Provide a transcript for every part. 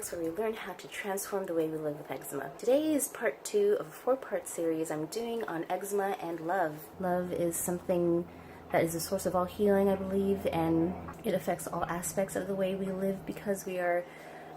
podcast where we learn how to transform the way we live with eczema. Today is part 2 of a 4-part series I'm doing on eczema and love. Love is something that is the source of all healing, I believe, and it affects all aspects of the way we live because we are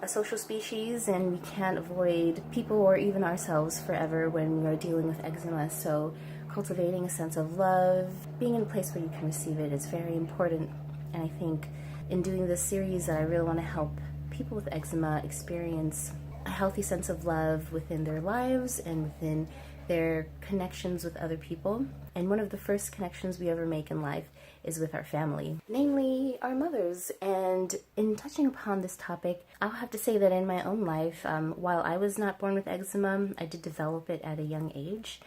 a social species and we can't avoid people or even ourselves forever when we are dealing with eczema. So cultivating a sense of love, being in a place where you can receive it is very important. And I think in doing this series that I really want to help people with eczema experience a healthy sense of love within their lives and within their connections with other people. And one of the first connections we ever make in life is with our family, namely our mothers. And in touching upon this topic, I'll have to say that in my own life, while I was not born with eczema, I did develop it at a young age.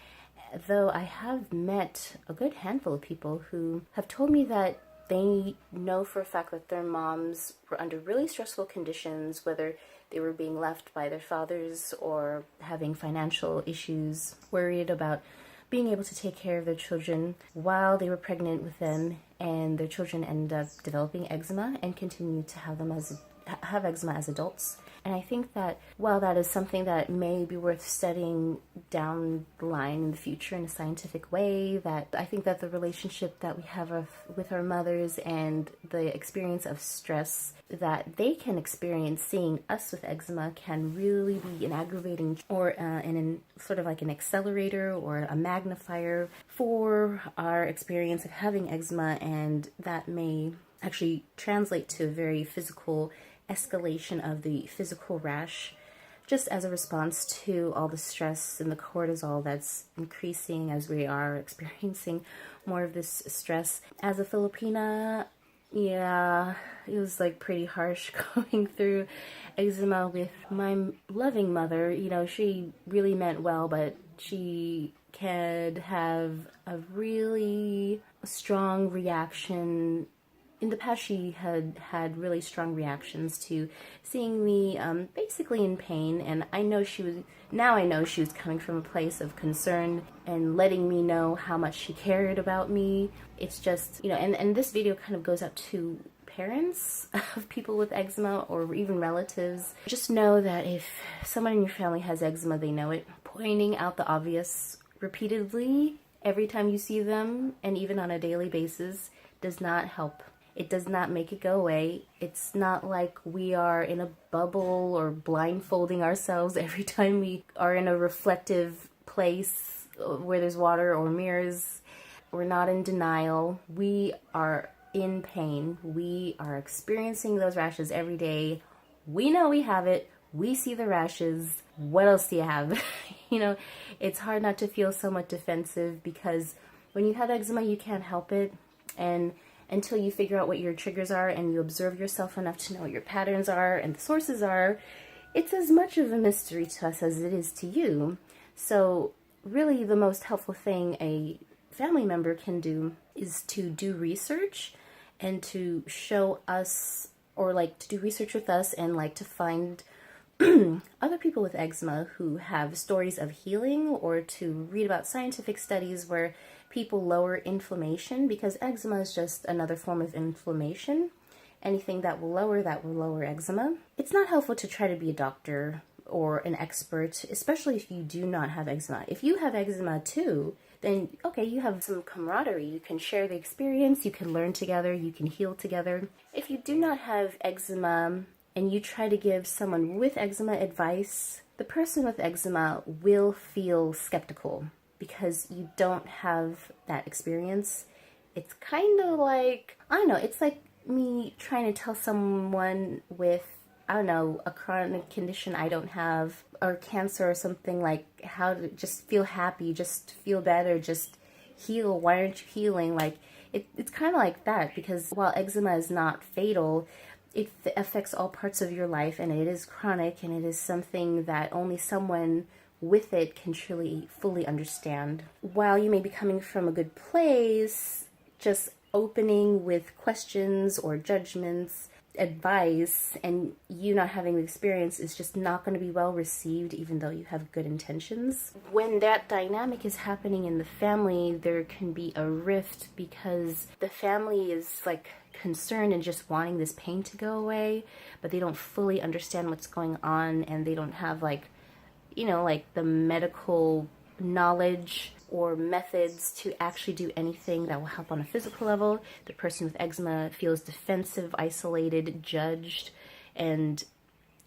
Though I have met a good handful of people who have told me that they know for a fact that their moms were under really stressful conditions, whether they were being left by their fathers or having financial issues, worried about being able to take care of their children while they were pregnant with them, and their children ended up developing eczema and continue to have eczema as adults. And I think that while that is something that may be worth studying down the line in the future in a scientific way, that I think that the relationship that we have with our mothers and the experience of stress that they can experience seeing us with eczema can really be an aggravating or sort of like an accelerator or a magnifier for our experience of having eczema, and that may actually translate to a very physical escalation of the physical rash, just as a response to all the stress and the cortisol that's increasing as we are experiencing more of this stress. As a Filipina, yeah, it was like pretty harsh going through eczema with my loving mother. You know, she really meant well, but she could have a really strong reaction. In the past, she had really strong reactions to seeing me basically in pain, and I know she was coming from a place of concern and letting me know how much she cared about me. It's just, and this video kind of goes out to parents of people with eczema or even relatives. Just know that if someone in your family has eczema, they know it. Pointing out the obvious repeatedly every time you see them, and even on a daily basis, does not help. It does not make it go away. It's not like we are in a bubble or blindfolding ourselves every time we are in a reflective place where there's water or mirrors. We're not in denial. We are in pain. We are experiencing those rashes every day. We know we have it. We see the rashes. What else do you have? It's hard not to feel somewhat defensive because when you have eczema, you can't help it. And until you figure out what your triggers are and you observe yourself enough to know what your patterns are and the sources are, it's as much of a mystery to us as it is to you. So really the most helpful thing a family member can do is to do research and to show us, or to do research with us and to find other people with eczema who have stories of healing, or to read about scientific studies where people lower inflammation, because eczema is just another form of inflammation. Anything that will lower eczema. It's not helpful to try to be a doctor or an expert, especially if you do not have eczema. If you have eczema too, then okay, you have some camaraderie. You can share the experience, you can learn together, you can heal together. If you do not have eczema and you try to give someone with eczema advice, the person with eczema will feel skeptical because you don't have that experience. It's kind of like, it's like me trying to tell someone with, a chronic condition I don't have, or cancer or something, like how to just feel happy, just feel better, just heal. Why aren't you healing? It's kind of like that, because while eczema is not fatal, it affects all parts of your life, and it is chronic, and it is something that only someone with it can truly, fully understand. While you may be coming from a good place, just opening with questions or judgments advice and you not having the experience is just not going to be well received, even though you have good intentions. When that dynamic is happening in the family, there can be a rift because the family is like concerned and just wanting this pain to go away, but they don't fully understand what's going on, and they don't have like, you know, like the medical knowledge or methods to actually do anything that will help on a physical level. The person with eczema feels defensive, isolated, judged, and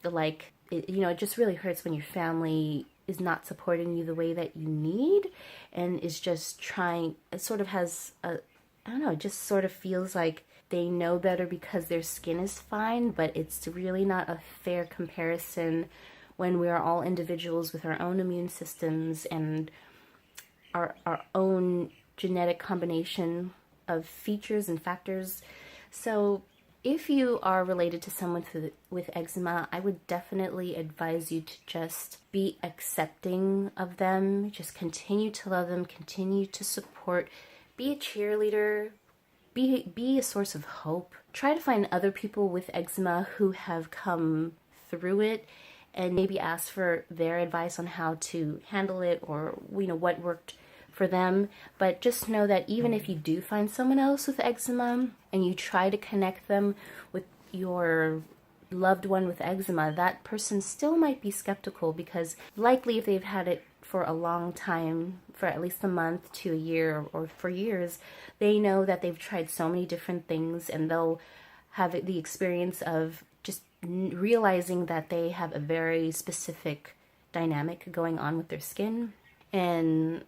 like, it just really hurts when your family is not supporting you the way that you need and is just trying. It sort of has a, I don't know, it just sort of feels like they know better because their skin is fine, but it's really not a fair comparison when we are all individuals with our own immune systems and our own genetic combination of features and factors. So if you are related to someone with eczema, I would definitely advise you to just be accepting of them. Just continue to love them, continue to support, be a cheerleader, be a source of hope. Try to find other people with eczema who have come through it and maybe ask for their advice on how to handle it, or what worked for them. But just know that even if you do find someone else with eczema and you try to connect them with your loved one with eczema, that person still might be skeptical, because likely if they've had it for a long time, for at least a month to a year or for years, they know that they've tried so many different things, and they'll have the experience of just realizing that they have a very specific dynamic going on with their skin. And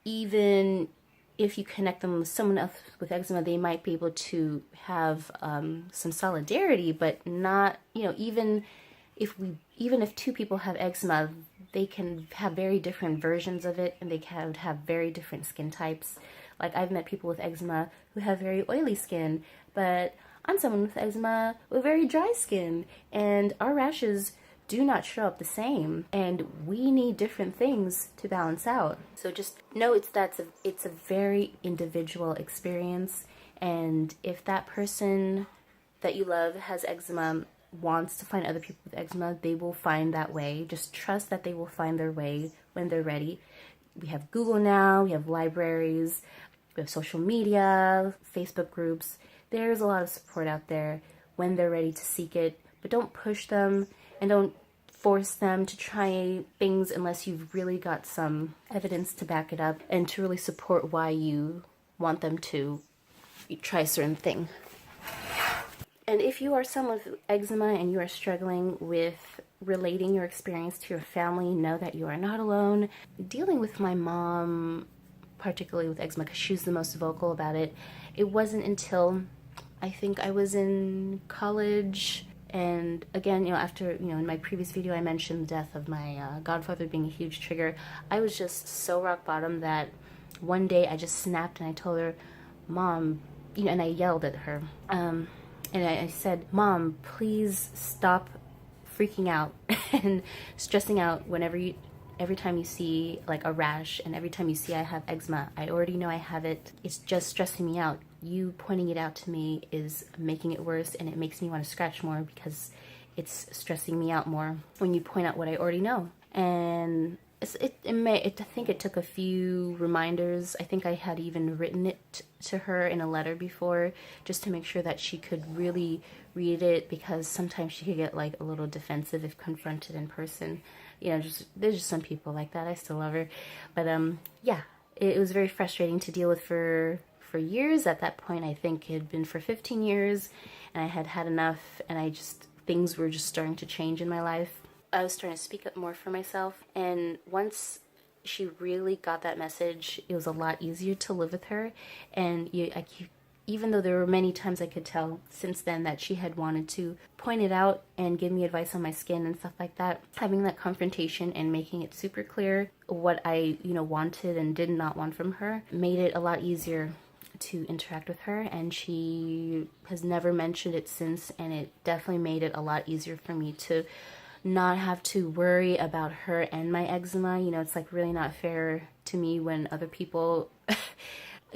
even if you connect them with someone else with eczema, they might be able to have some solidarity, but not, even if two people have eczema, they can have very different versions of it, and they can have very different skin types. Like, I've met people with eczema who have very oily skin, but I'm someone with eczema with very dry skin, and our rashes do not show up the same, and we need different things to balance out. So just know it's a very individual experience, and if that person that you love has eczema, wants to find other people with eczema, they will find that way. Just trust that they will find their way when they're ready. We have Google now, we have libraries, we have social media, Facebook groups. There's a lot of support out there when they're ready to seek it, but don't push them and don't force them to try things unless you've really got some evidence to back it up and to really support why you want them to try a certain thing. And if you are someone with eczema and you are struggling with relating your experience to your family, know that you are not alone. Dealing with my mom, particularly with eczema, because she's the most vocal about it, it wasn't until I think I was in college. And again, after, in my previous video, I mentioned the death of my godfather being a huge trigger. I was just so rock bottom that one day I just snapped and I told her, Mom, and I yelled at her. And I said, Mom, please stop freaking out and stressing out every time you see like a rash, and every time you see I have eczema. I already know I have it. It's just stressing me out. You pointing it out to me is making it worse, and it makes me want to scratch more because it's stressing me out more when you point out what I already know. And I think it took a few reminders. I think I had even written it to her in a letter before, just to make sure that she could really read it, because sometimes she could get like a little defensive if confronted in person. There's just some people like that. I still love her, but yeah, it was very frustrating to deal with for years. At that point, I think it had been for 15 years, and I had had enough, and things were just starting to change in my life. I was starting to speak up more for myself, and once she really got that message, it was a lot easier to live with her. And even though there were many times I could tell since then that she had wanted to point it out and give me advice on my skin and stuff like that, having that confrontation and making it super clear what I wanted and did not want from her made it a lot easier to interact with her. And she has never mentioned it since, and it definitely made it a lot easier for me to not have to worry about her and my eczema. It's like really not fair to me when other people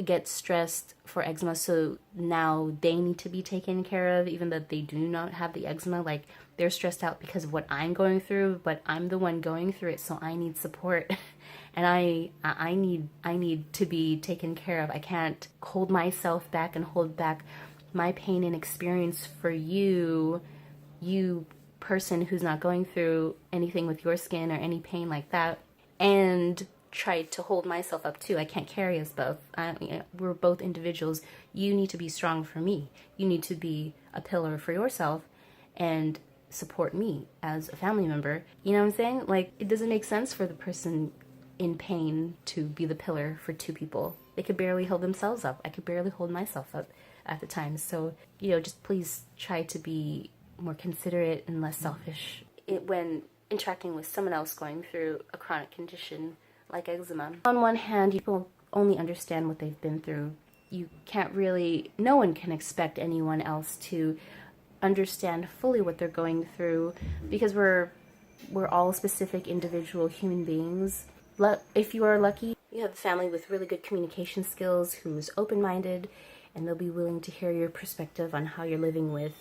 get stressed for eczema, so now they need to be taken care of, even though they do not have the eczema. Like, they're stressed out because of what I'm going through, but I'm the one going through it, so I need support. And I need to be taken care of. I can't hold myself back and hold back my pain and experience for you person who's not going through anything with your skin or any pain like that, and try to hold myself up too. I can't carry us both. We're both individuals. You need to be strong for me. You need to be a pillar for yourself and support me as a family member. You know what I'm saying? Like, it doesn't make sense for the person in pain to be the pillar for two people. They could barely hold themselves up. I could barely hold myself up at the time. So, just please try to be more considerate and less selfish when interacting with someone else going through a chronic condition like eczema. On one hand, people only understand what they've been through. No one can expect anyone else to understand fully what they're going through, because we're all specific individual human beings. If you are lucky, you have a family with really good communication skills who's open-minded, and they'll be willing to hear your perspective on how you're living with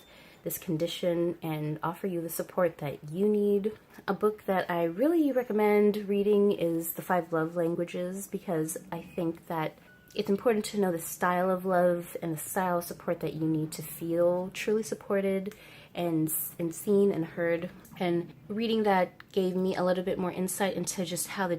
this condition and offer you the support that you need. A book that I really recommend reading is The 5 Love Languages, because I think that it's important to know the style of love and the style of support that you need to feel truly supported and seen and heard. And reading that gave me a little bit more insight into just how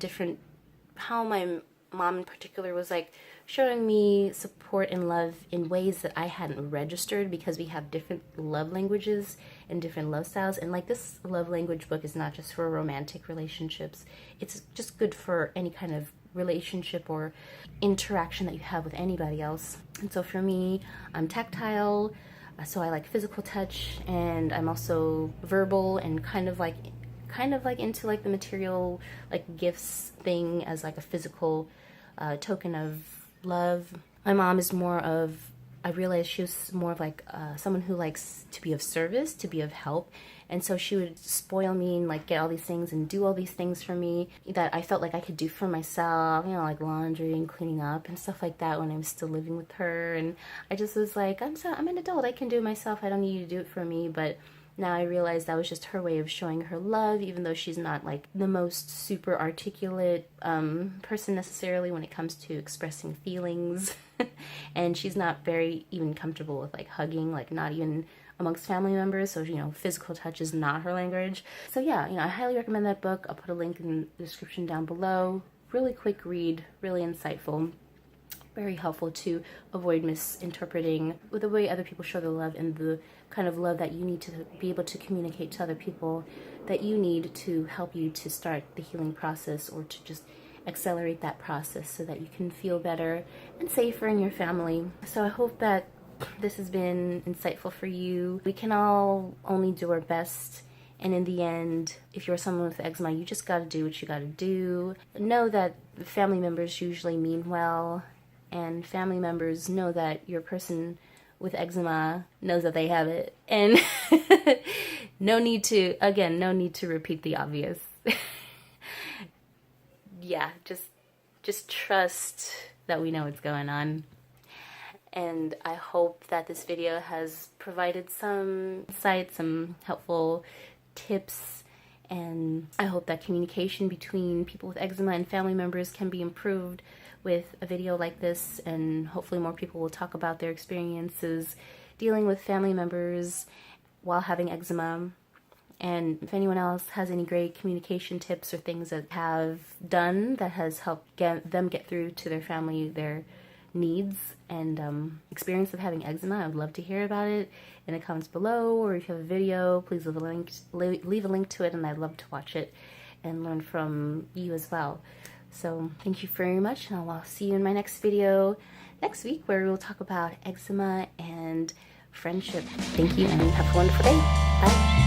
my mom in particular was like showing me support and love in ways that I hadn't registered, because we have different love languages and different love styles. And like, this love language book is not just for romantic relationships. It's just good for any kind of relationship or interaction that you have with anybody else. And so for me, I'm tactile, so I like physical touch, and I'm also verbal and kind of like into like the material, like gifts thing as like a physical token of love. My mom is I realized she was more of like someone who likes to be of service, to be of help. And so she would spoil me and like get all these things and do all these things for me that I felt like I could do for myself, like laundry and cleaning up and stuff like that when I was still living with her. And I just was like, I'm an adult, I can do it myself, I don't need you to do it for me. But now I realize that was just her way of showing her love, even though she's not like the most super articulate person necessarily when it comes to expressing feelings. And she's not very even comfortable with like hugging, like not even amongst family members. So, physical touch is not her language. So yeah, I highly recommend that book. I'll put a link in the description down below. Really quick read, really insightful. Very helpful to avoid misinterpreting with the way other people show their love and the kind of love that you need to be able to communicate to other people, that you need to help you to start the healing process, or to just accelerate that process so that you can feel better and safer in your family. So I hope that this has been insightful for you. We can all only do our best. And in the end, if you're someone with eczema, you just gotta do what you gotta do. Know that family members usually mean well, and family members know that your person with eczema knows that they have it. And no need to repeat the obvious. Yeah, just trust that we know what's going on. And I hope that this video has provided some insight, some helpful tips, and I hope that communication between people with eczema and family members can be improved with a video like this, and hopefully more people will talk about their experiences dealing with family members while having eczema. And if anyone else has any great communication tips or things that have done that has helped them get through to their family, their needs and experience of having eczema, I would love to hear about it in the comments below. Or if you have a video, please leave a link to it, and I'd love to watch it and learn from you as well. So thank you very much, and I'll see you in my next video next week, where we'll talk about eczema and friendship. Thank you, and have a wonderful day. Bye.